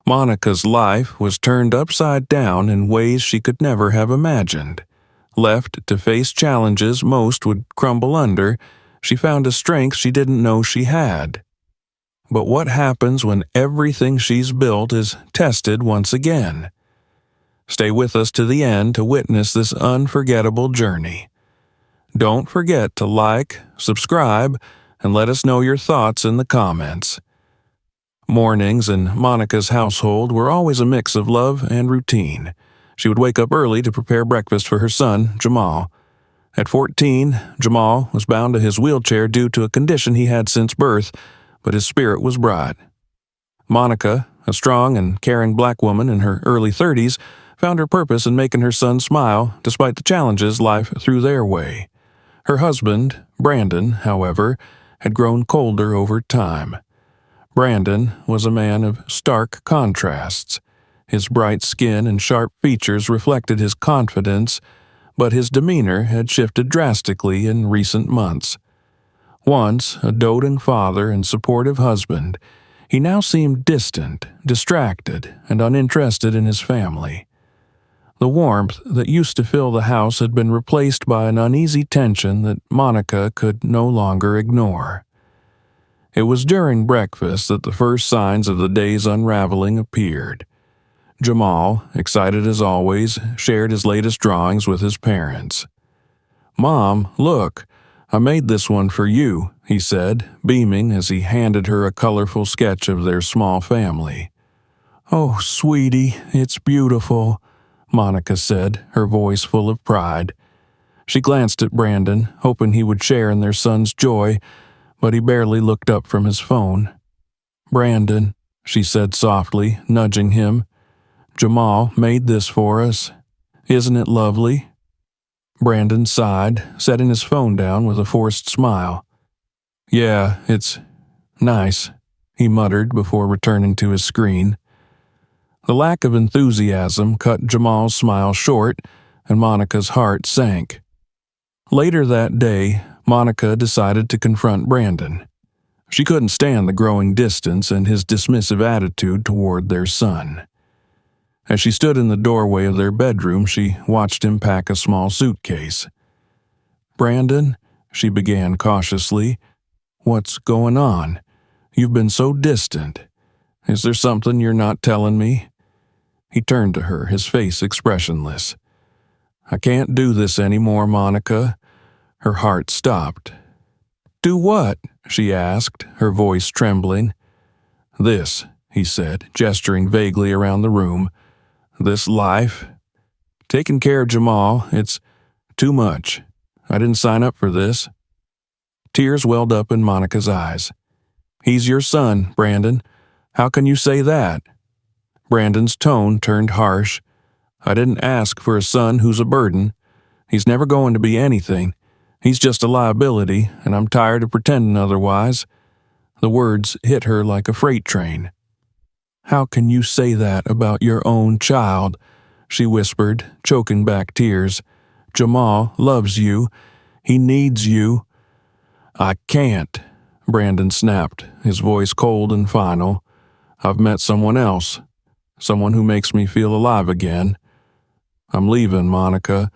Monica's life was turned upside down in ways she could never have imagined. Left to face challenges most would crumble under, she found a strength she didn't know she had. But what happens when everything she's built is tested once again? Stay with us to the end to witness this unforgettable journey. Don't forget to like, subscribe, and let us know your thoughts in the comments. Mornings in Monica's household were always a mix of love and routine. She would wake up early to prepare breakfast for her son, Jamal. At 14, Jamal was bound to his wheelchair due to a condition he had since birth, but his spirit was bright. Monica, a strong and caring black woman in her early 30s, found her purpose in making her son smile despite the challenges life threw their way. Her husband, Brandon, however, had grown colder over time. Brandon was a man of stark contrasts. His bright skin and sharp features reflected his confidence, but his demeanor had shifted drastically in recent months. Once a doting father and supportive husband, he now seemed distant, distracted, and uninterested in his family. The warmth that used to fill the house had been replaced by an uneasy tension that Monica could no longer ignore. It was during breakfast that the first signs of the day's unraveling appeared. Jamal, excited as always, shared his latest drawings with his parents. "Mom, look, I made this one for you," he said, beaming as he handed her a colorful sketch of their small family. "Oh, sweetie, it's beautiful," Monica said, her voice full of pride. She glanced at Brandon, hoping he would share in their son's joy, but he barely looked up from his phone. "Brandon," she said softly, nudging him, "Jamal made this for us. Isn't it lovely?" Brandon sighed, setting his phone down with a forced smile. "Yeah, it's nice," he muttered before returning to his screen. The lack of enthusiasm cut Jamal's smile short, and Monica's heart sank. Later that day, Monica decided to confront Brandon. She couldn't stand the growing distance and his dismissive attitude toward their son. As she stood in the doorway of their bedroom, she watched him pack a small suitcase. "Brandon," she began cautiously, "what's going on? You've been so distant. Is there something you're not telling me?" He turned to her, his face expressionless. "I can't do this anymore, Monica." Her heart stopped. "Do what?" she asked, her voice trembling. "This," he said, gesturing vaguely around the room. "This life. Taking care of Jamal, it's too much. I didn't sign up for this." Tears welled up in Monica's eyes. "He's your son, Brandon. How can you say that?" Brandon's tone turned harsh. "I didn't ask for a son who's a burden. He's never going to be anything. He's just a liability, and I'm tired of pretending otherwise." The words hit her like a freight train. "How can you say that about your own child?" she whispered, choking back tears. "Jamal loves you. He needs you." "I can't," Brandon snapped, his voice cold and final. "I've met someone else. Someone who makes me feel alive again. I'm leaving, Monica.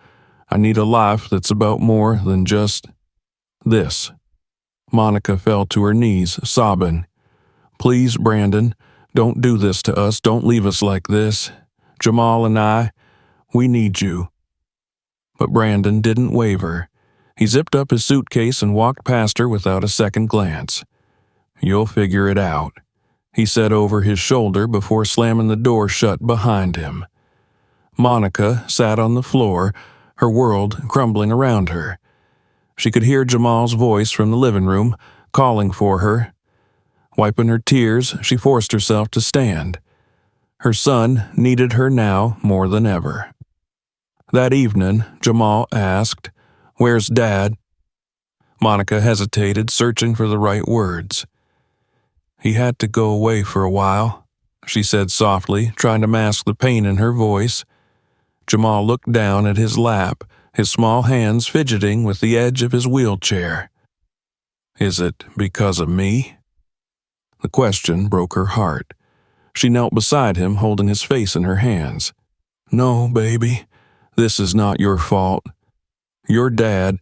I need a life that's about more than just this." Monica fell to her knees, sobbing. "Please, Brandon, don't do this to us. Don't leave us like this. Jamal and I, we need you." But Brandon didn't waver. He zipped up his suitcase and walked past her without a second glance. "You'll figure it out," he said over his shoulder before slamming the door shut behind him. Monica sat on the floor, her world crumbling around her. She could hear Jamal's voice from the living room, calling for her. Wiping her tears, she forced herself to stand. Her son needed her now more than ever. That evening, Jamal asked, "Where's Dad?" Monica hesitated, searching for the right words. "He had to go away for a while," she said softly, trying to mask the pain in her voice. Jamal looked down at his lap, his small hands fidgeting with the edge of his wheelchair. "Is it because of me?" The question broke her heart. She knelt beside him, holding his face in her hands. "No, baby, this is not your fault. Your dad,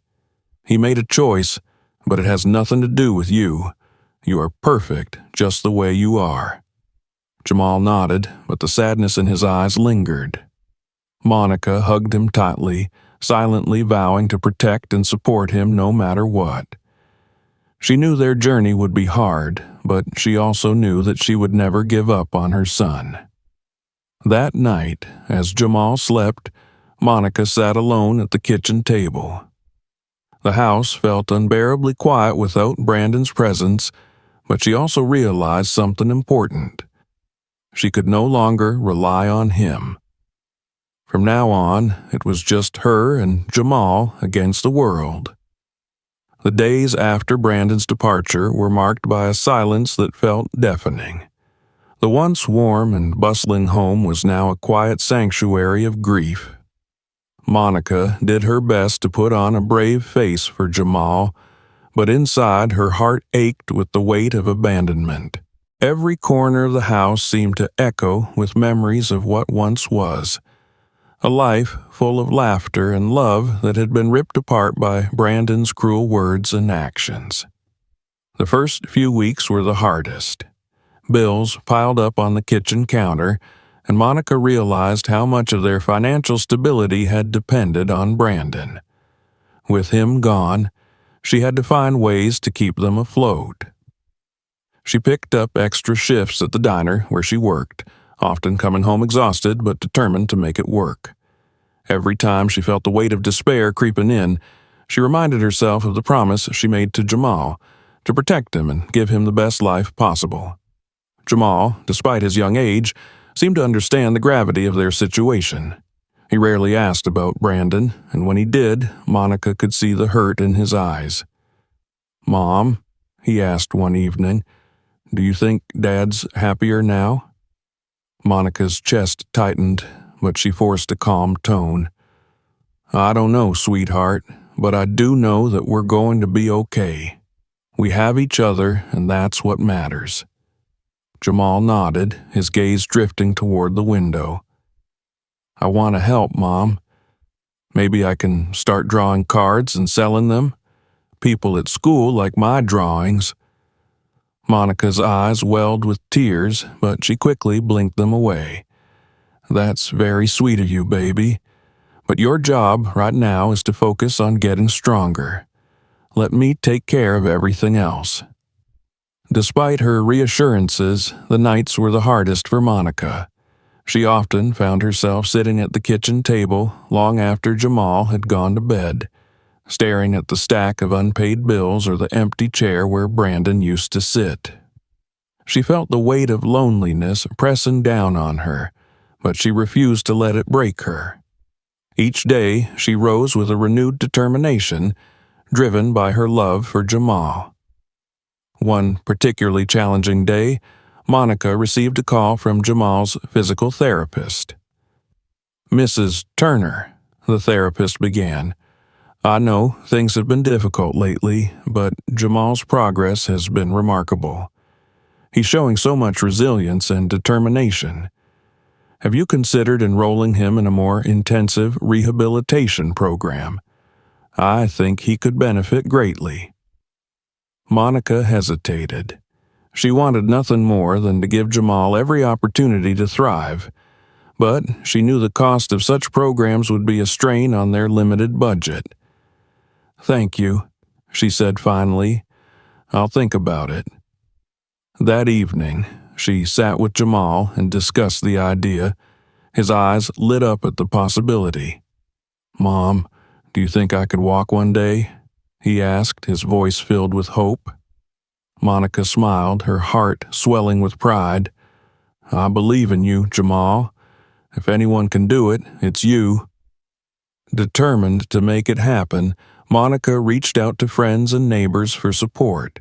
he made a choice, but it has nothing to do with you. You are perfect just the way you are." Jamal nodded, but the sadness in his eyes lingered. Monica hugged him tightly, silently vowing to protect and support him no matter what. She knew their journey would be hard, but she also knew that she would never give up on her son. That night, as Jamal slept, Monica sat alone at the kitchen table. The house felt unbearably quiet without Brandon's presence, but she also realized something important. She could no longer rely on him. From now on, it was just her and Jamal against the world. The days after Brandon's departure were marked by a silence that felt deafening. The once warm and bustling home was now a quiet sanctuary of grief. Monica did her best to put on a brave face for Jamal, but inside her heart ached with the weight of abandonment. Every corner of the house seemed to echo with memories of what once was, a life full of laughter and love that had been ripped apart by Brandon's cruel words and actions. The first few weeks were the hardest. Bills piled up on the kitchen counter, and Monica realized how much of their financial stability had depended on Brandon. With him gone, she had to find ways to keep them afloat. She picked up extra shifts at the diner where she worked, often coming home exhausted but determined to make it work. Every time she felt the weight of despair creeping in, she reminded herself of the promise she made to Jamal to protect him and give him the best life possible. Jamal, despite his young age, seemed to understand the gravity of their situation. He rarely asked about Brandon, and when he did, Monica could see the hurt in his eyes. "Mom," he asked one evening, "do you think Dad's happier now?" Monica's chest tightened, but she forced a calm tone. "I don't know, sweetheart, but I do know that we're going to be okay. We have each other, and that's what matters." Jamal nodded, his gaze drifting toward the window. "I want to help, Mom. Maybe I can start drawing cards and selling them. People at school like my drawings." Monica's eyes welled with tears, but she quickly blinked them away. "That's very sweet of you, baby. But your job right now is to focus on getting stronger. Let me take care of everything else." Despite her reassurances, the nights were the hardest for Monica. She often found herself sitting at the kitchen table long after Jamal had gone to bed, staring at the stack of unpaid bills or the empty chair where Brandon used to sit. She felt the weight of loneliness pressing down on her, but she refused to let it break her. Each day, she rose with a renewed determination, driven by her love for Jamal. One particularly challenging day, Monica received a call from Jamal's physical therapist. "Mrs. Turner," the therapist began, "I know things have been difficult lately, but Jamal's progress has been remarkable. He's showing so much resilience and determination. Have you considered enrolling him in a more intensive rehabilitation program? I think he could benefit greatly." Monica hesitated. She wanted nothing more than to give Jamal every opportunity to thrive, but she knew the cost of such programs would be a strain on their limited budget. "Thank you," she said finally. "I'll think about it." That evening, she sat with Jamal and discussed the idea. His eyes lit up at the possibility. "Mom, do you think I could walk one day?" he asked, his voice filled with hope. Monica smiled, her heart swelling with pride. "I believe in you, Jamal. If anyone can do it, it's you." Determined to make it happen, Monica reached out to friends and neighbors for support.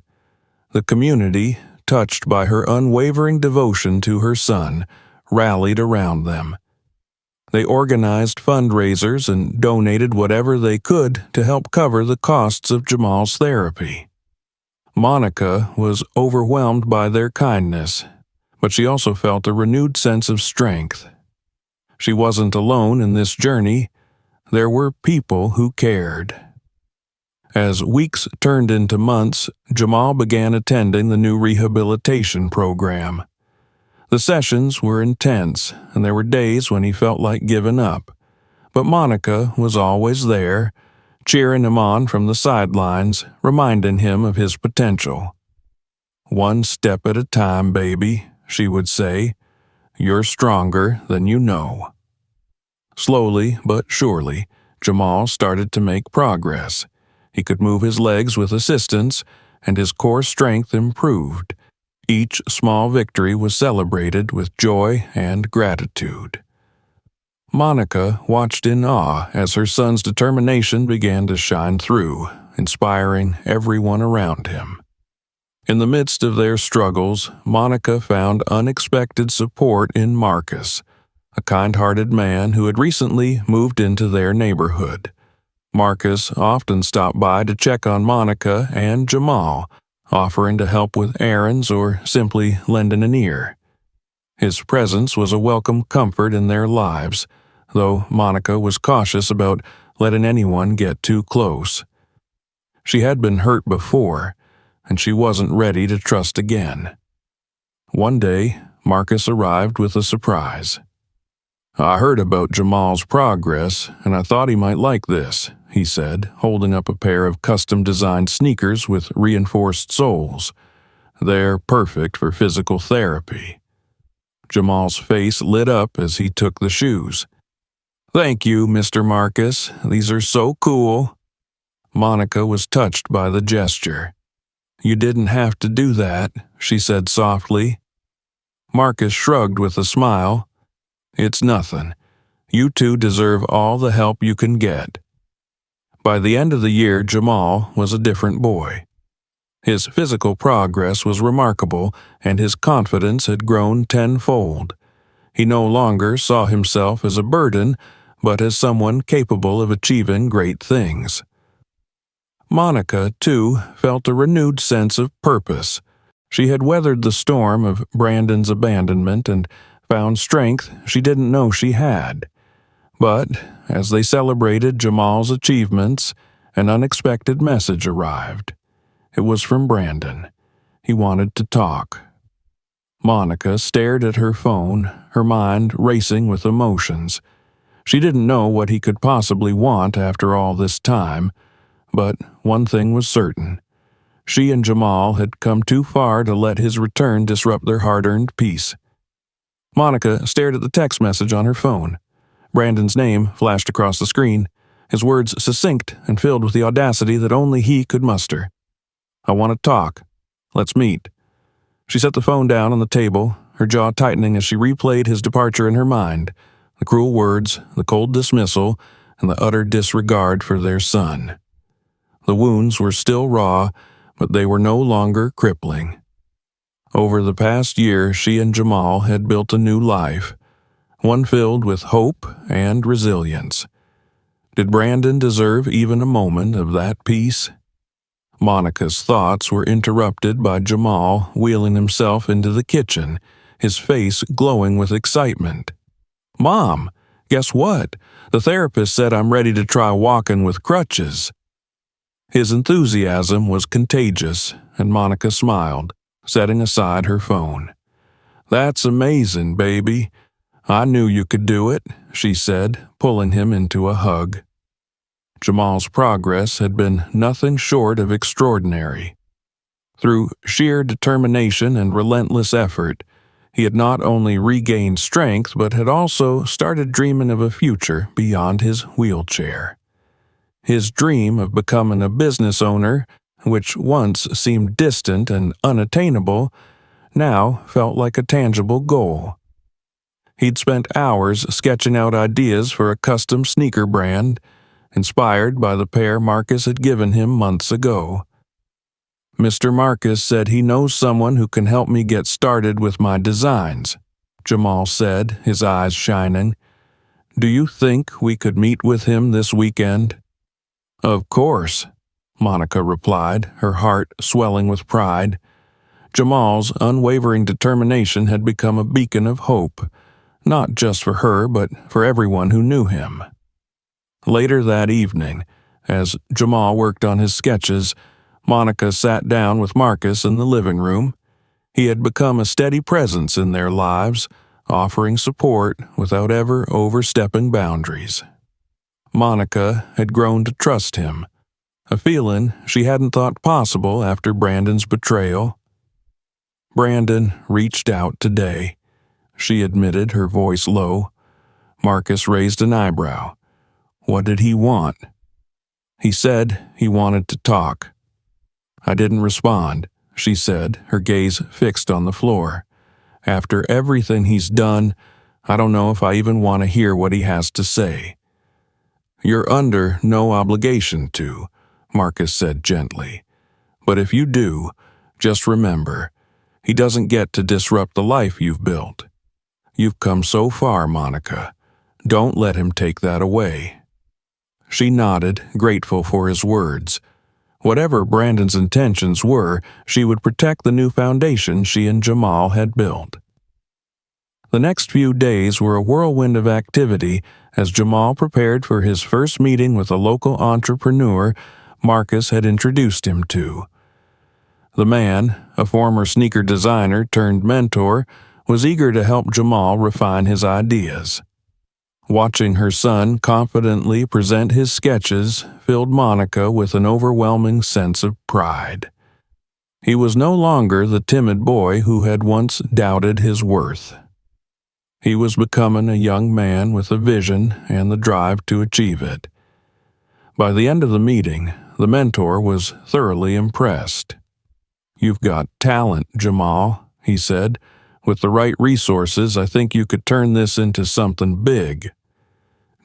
The community, touched by her unwavering devotion to her son, rallied around them. They organized fundraisers and donated whatever they could to help cover the costs of Jamal's therapy. Monica was overwhelmed by their kindness, but she also felt a renewed sense of strength. She wasn't alone in this journey. There were people who cared. As weeks turned into months, Jamal began attending the new rehabilitation program. The sessions were intense, and there were days when he felt like giving up. But Monica was always there, cheering him on from the sidelines, reminding him of his potential. "One step at a time, baby," she would say. "You're stronger than you know." Slowly but surely, Jamal started to make progress. He could move his legs with assistance, and his core strength improved. Each small victory was celebrated with joy and gratitude. Monica watched in awe as her son's determination began to shine through, inspiring everyone around him. In the midst of their struggles, Monica found unexpected support in Marcus, a kind-hearted man who had recently moved into their neighborhood. Marcus often stopped by to check on Monica and Jamal, offering to help with errands or simply lending an ear. His presence was a welcome comfort in their lives, though Monica was cautious about letting anyone get too close. She had been hurt before, and she wasn't ready to trust again. One day, Marcus arrived with a surprise. "I heard about Jamal's progress, and I thought he might like this," he said, holding up a pair of custom-designed sneakers with reinforced soles. "They're perfect for physical therapy." Jamal's face lit up as he took the shoes. "Thank you, Mr. Marcus. These are so cool." Monica was touched by the gesture. "You didn't have to do that," she said softly. Marcus shrugged with a smile. "It's nothing. You two deserve all the help you can get." By the end of the year, Jamal was a different boy. His physical progress was remarkable, and his confidence had grown tenfold. He no longer saw himself as a burden, but as someone capable of achieving great things. Monica, too, felt a renewed sense of purpose. She had weathered the storm of Brandon's abandonment and found strength she didn't know she had. But as they celebrated Jamal's achievements, an unexpected message arrived. It was from Brandon. He wanted to talk. Monica stared at her phone, her mind racing with emotions. She didn't know what he could possibly want after all this time, but one thing was certain. She and Jamal had come too far to let his return disrupt their hard-earned peace. Monica stared at the text message on her phone. Brandon's name flashed across the screen, his words succinct and filled with the audacity that only he could muster. "I want to talk. Let's meet." She set the phone down on the table, her jaw tightening as she replayed his departure in her mind, the cruel words, the cold dismissal, and the utter disregard for their son. The wounds were still raw, but they were no longer crippling. Over the past year, she and Jamal had built a new life, one filled with hope and resilience. Did Brandon deserve even a moment of that peace? Monica's thoughts were interrupted by Jamal wheeling himself into the kitchen, his face glowing with excitement. "Mom, guess what? The therapist said I'm ready to try walking with crutches." His enthusiasm was contagious, and Monica smiled, setting aside her phone. "That's amazing, baby. I knew you could do it," she said, pulling him into a hug. Jamal's progress had been nothing short of extraordinary. Through sheer determination and relentless effort, he had not only regained strength but had also started dreaming of a future beyond his wheelchair. His dream of becoming a business owner, which once seemed distant and unattainable, now felt like a tangible goal. He'd spent hours sketching out ideas for a custom sneaker brand, inspired by the pair Marcus had given him months ago. "Mr. Marcus said he knows someone who can help me get started with my designs," Jamal said, his eyes shining. "Do you think we could meet with him this weekend?" "Of course," Monica replied, her heart swelling with pride. Jamal's unwavering determination had become a beacon of hope, not just for her, but for everyone who knew him. Later that evening, as Jamal worked on his sketches, Monica sat down with Marcus in the living room. He had become a steady presence in their lives, offering support without ever overstepping boundaries. Monica had grown to trust him, a feeling she hadn't thought possible after Brandon's betrayal. Brandon reached out today, she admitted, her voice low. Marcus raised an eyebrow. What did he want? He said he wanted to talk. I didn't respond, she said, her gaze fixed on the floor. After everything he's done, I don't know if I even want to hear what he has to say. You're under no obligation to, Marcus said gently. But if you do, just remember, he doesn't get to disrupt the life you've built. You've come so far, Monica. Don't let him take that away. She nodded, grateful for his words. Whatever Brandon's intentions were, she would protect the new foundation she and Jamal had built. The next few days were a whirlwind of activity as Jamal prepared for his first meeting with a local entrepreneur Marcus had introduced him to. The man, a former sneaker designer turned mentor, was eager to help Jamal refine his ideas. Watching her son confidently present his sketches filled Monica with an overwhelming sense of pride. He was no longer the timid boy who had once doubted his worth. He was becoming a young man with a vision and the drive to achieve it. By the end of the meeting, the mentor was thoroughly impressed. You've got talent, Jamal, he said. With the right resources, I think you could turn this into something big.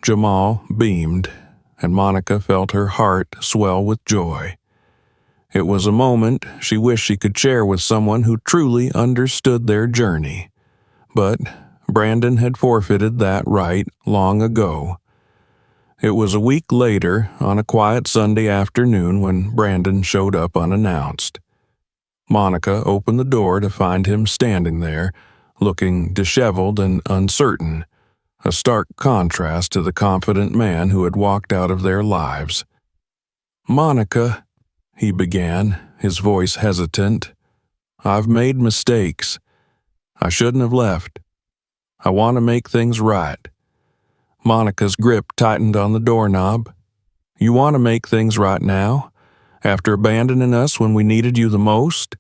Jamal beamed, and Monica felt her heart swell with joy. It was a moment she wished she could share with someone who truly understood their journey. But Brandon had forfeited that right long ago. It was a week later, on a quiet Sunday afternoon, when Brandon showed up unannounced. Monica opened the door to find him standing there, looking disheveled and uncertain, a stark contrast to the confident man who had walked out of their lives. "Monica," he began, his voice hesitant, "I've made mistakes. I shouldn't have left. I want to make things right." Monica's grip tightened on the doorknob. "You want to make things right now? After abandoning us when we needed you the most?"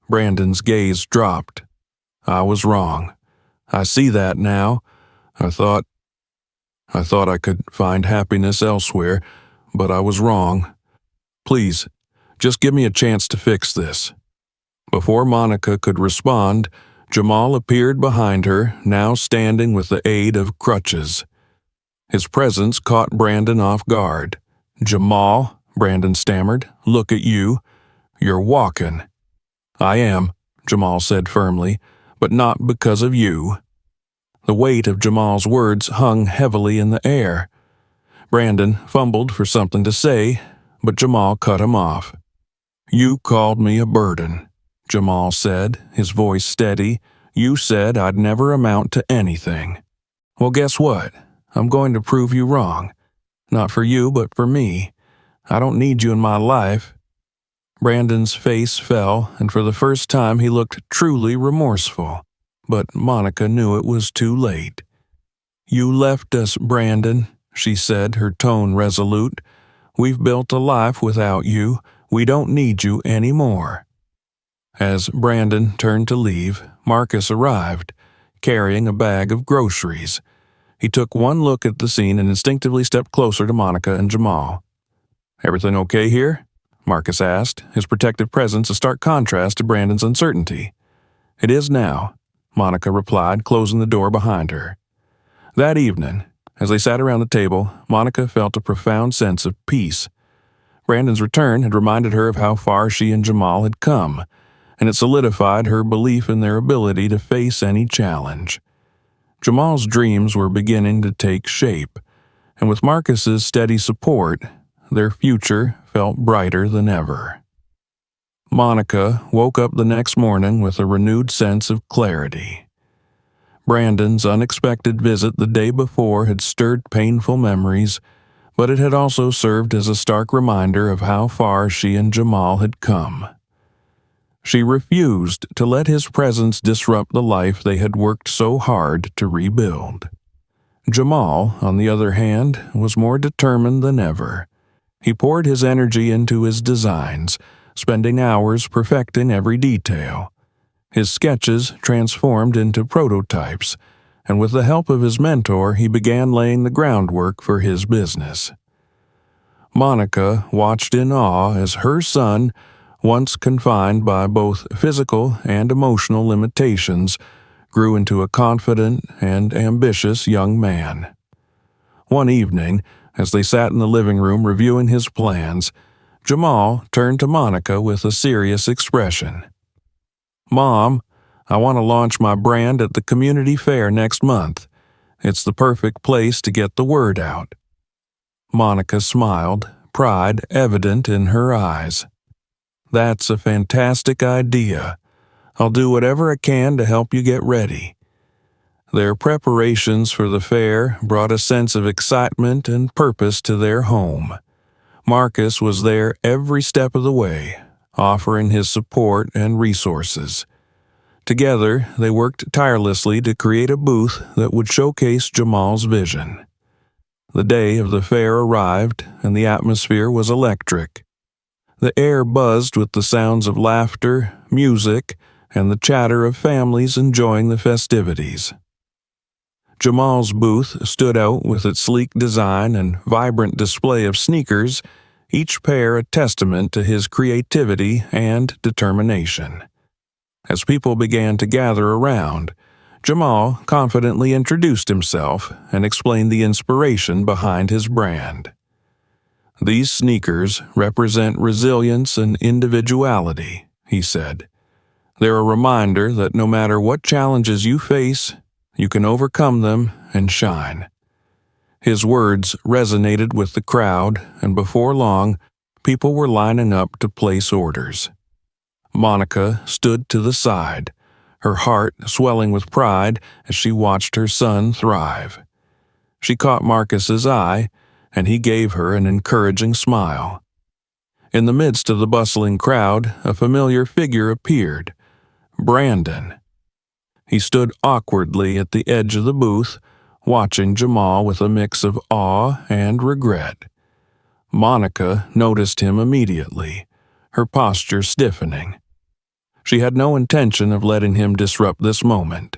Brandon's gaze dropped. "I was wrong. I see that now. I thought I could find happiness elsewhere, but I was wrong. Please, just give me a chance to fix this." Before Monica could respond, Jamal appeared behind her, now standing with the aid of crutches. His presence caught Brandon off guard. "Jamal," Brandon stammered, "look at you. You're walking." "I am," Jamal said firmly, "but not because of you." The weight of Jamal's words hung heavily in the air. Brandon fumbled for something to say, but Jamal cut him off. "You called me a burden," Jamal said, his voice steady. "You said I'd never amount to anything. Well, guess what? I'm going to prove you wrong. Not for you, but for me. I don't need you in my life." Brandon's face fell, and for the first time he looked truly remorseful. But Monica knew it was too late. "You left us, Brandon," she said, her tone resolute. "We've built a life without you. We don't need you anymore." As Brandon turned to leave, Marcus arrived, carrying a bag of groceries. He took one look at the scene and instinctively stepped closer to Monica and Jamal. "Everything okay here?" Marcus asked, his protective presence a stark contrast to Brandon's uncertainty. "It is now," Monica replied, closing the door behind her. That evening, as they sat around the table, Monica felt a profound sense of peace. Brandon's return had reminded her of how far she and Jamal had come, and it solidified her belief in their ability to face any challenge. Jamal's dreams were beginning to take shape, and with Marcus's steady support, their future felt brighter than ever. Monica woke up the next morning with a renewed sense of clarity. Brandon's unexpected visit the day before had stirred painful memories, but it had also served as a stark reminder of how far she and Jamal had come. She refused to let his presence disrupt the life they had worked so hard to rebuild. Jamal, on the other hand, was more determined than ever. He poured his energy into his designs, spending hours perfecting every detail. His sketches transformed into prototypes, and with the help of his mentor, he began laying the groundwork for his business. Monica watched in awe as her son, once confined by both physical and emotional limitations, grew into a confident and ambitious young man. One evening, as they sat in the living room reviewing his plans, Jamal turned to Monica with a serious expression. "Mom, I want to launch my brand at the community fair next month. It's the perfect place to get the word out." Monica smiled, pride evident in her eyes. "That's a fantastic idea. I'll do whatever I can to help you get ready." Their preparations for the fair brought a sense of excitement and purpose to their home. Marcus was there every step of the way, offering his support and resources. Together, they worked tirelessly to create a booth that would showcase Jamal's vision. The day of the fair arrived, and the atmosphere was electric. The air buzzed with the sounds of laughter, music, and the chatter of families enjoying the festivities. Jamal's booth stood out with its sleek design and vibrant display of sneakers, each pair a testament to his creativity and determination. As people began to gather around, Jamal confidently introduced himself and explained the inspiration behind his brand. "These sneakers represent resilience and individuality," he said. "They're a reminder that no matter what challenges you face, you can overcome them and shine." His words resonated with the crowd, and before long, people were lining up to place orders. Monica stood to the side, her heart swelling with pride as she watched her son thrive. She caught Marcus's eye, and he gave her an encouraging smile. In the midst of the bustling crowd, a familiar figure appeared, Brandon. He stood awkwardly at the edge of the booth, watching Jamal with a mix of awe and regret. Monica noticed him immediately, her posture stiffening. She had no intention of letting him disrupt this moment,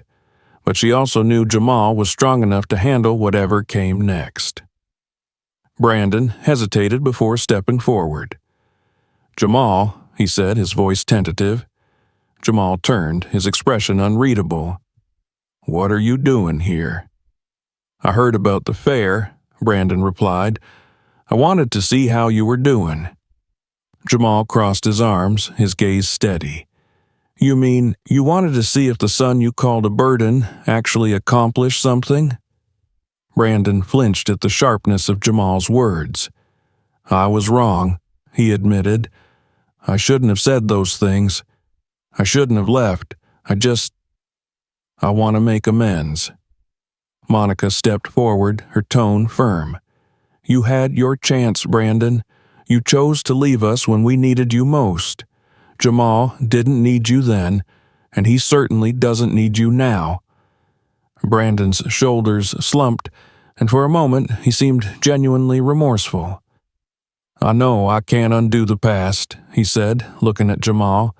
but she also knew Jamal was strong enough to handle whatever came next. Brandon hesitated before stepping forward. "Jamal," he said, his voice tentative. Jamal turned, his expression unreadable. "What are you doing here?" "I heard about the fair," Brandon replied. "I wanted to see how you were doing." Jamal crossed his arms, his gaze steady. "You mean you wanted to see if the son you called a burden actually accomplished something?" Brandon flinched at the sharpness of Jamal's words. "I was wrong," he admitted. "I shouldn't have said those things. I shouldn't have left. I want to make amends." Monica stepped forward, her tone firm. "You had your chance, Brandon. You chose to leave us when we needed you most. Jamal didn't need you then, and he certainly doesn't need you now." Brandon's shoulders slumped, and for a moment he seemed genuinely remorseful. "I know I can't undo the past," he said, looking at Jamal,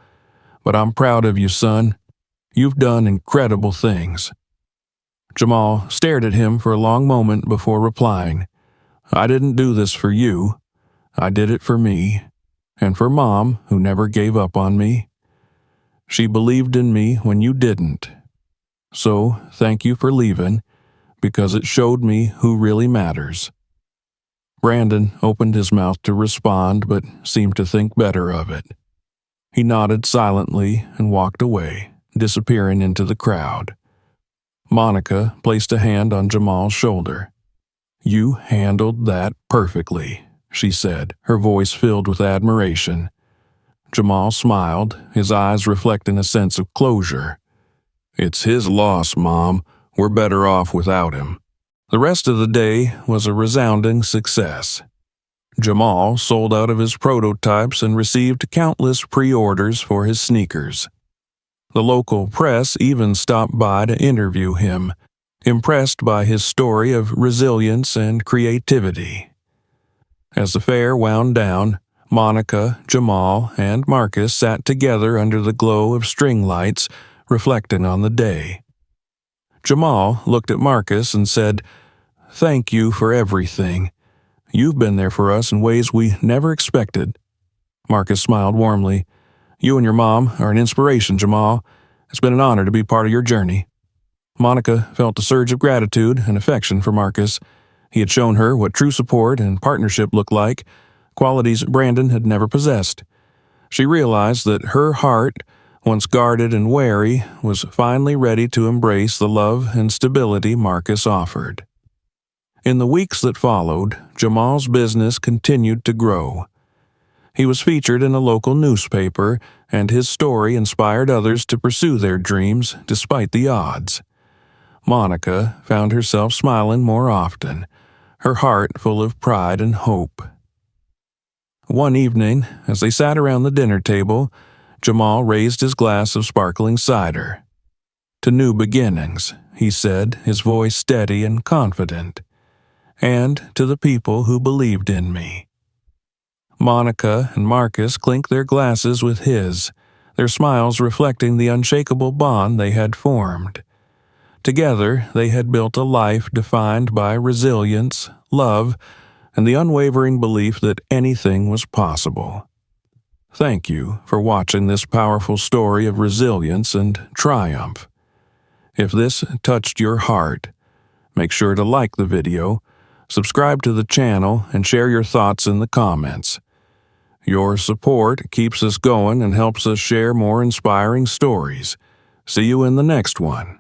"but I'm proud of you, son. You've done incredible things." Jamal stared at him for a long moment before replying, "I didn't do this for you. I did it for me, and for Mom, who never gave up on me. She believed in me when you didn't. So, thank you for leaving, because it showed me who really matters." Brandon opened his mouth to respond, but seemed to think better of it. He nodded silently and walked away, disappearing into the crowd. Monica placed a hand on Jamal's shoulder. "You handled that perfectly," she said, her voice filled with admiration. Jamal smiled, his eyes reflecting a sense of closure. "It's his loss, Mom. We're better off without him." The rest of the day was a resounding success. Jamal sold out of his prototypes and received countless pre-orders for his sneakers. The local press even stopped by to interview him, impressed by his story of resilience and creativity. As the fair wound down, Monica, Jamal, and Marcus sat together under the glow of string lights, reflecting on the day. Jamal looked at Marcus and said, "Thank you for everything. You've been there for us in ways we never expected." Marcus smiled warmly. "You and your mom are an inspiration, Jamal. It's been an honor to be part of your journey." Monica felt a surge of gratitude and affection for Marcus. He had shown her what true support and partnership looked like, qualities Brandon had never possessed. She realized that her heart, once guarded and wary, was finally ready to embrace the love and stability Marcus offered. In the weeks that followed, Jamal's business continued to grow. He was featured in a local newspaper, and his story inspired others to pursue their dreams despite the odds. Monica found herself smiling more often, her heart full of pride and hope. One evening, as they sat around the dinner table, Jamal raised his glass of sparkling cider. "To new beginnings," he said, his voice steady and confident. "And to the people who believed in me." Monica and Marcus clinked their glasses with his, their smiles reflecting the unshakable bond they had formed. Together, they had built a life defined by resilience, love, and the unwavering belief that anything was possible. Thank you for watching this powerful story of resilience and triumph. If this touched your heart, make sure to like the video, subscribe to the channel, and share your thoughts in the comments. Your support keeps us going and helps us share more inspiring stories. See you in the next one.